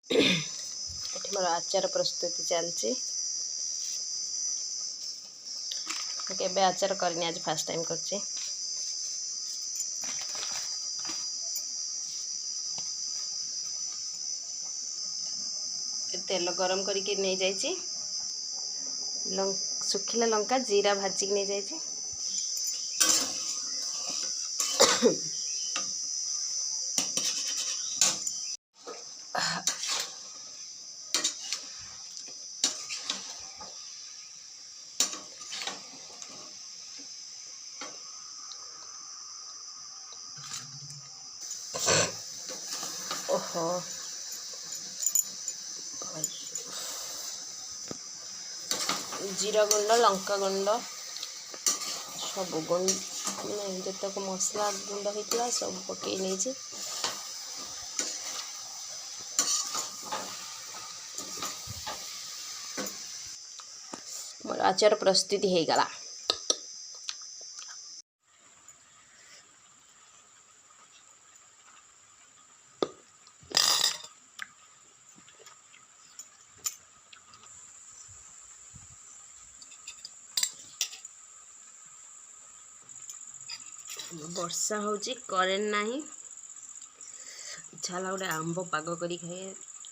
ଏଠି ମୋର ଆଚାର ପ୍ରସ୍ତୁତି ଚାଲିଛି। ମୁଁ କେବେ ଆଚାର କରିନି, ଆଜି ଫାଷ୍ଟ ଟାଇମ୍ କରୁଛି। ତେଲ ଗରମ କରିକି ନେଇଯାଇଛି। ଶୁଖିଲା ଲଙ୍କା ଜିରା ଭାଜିକି ନେଇଯାଇଛି। ओहो जीरा गुंड लंका गुंड सब गुंड जितक मसला गुंड होता सब पकई नहीं। मोर आचार प्रस्तुति हो गला। वर्षा होची करेंट नहीं, इच्छा गोटे आंब पाग करी खाए।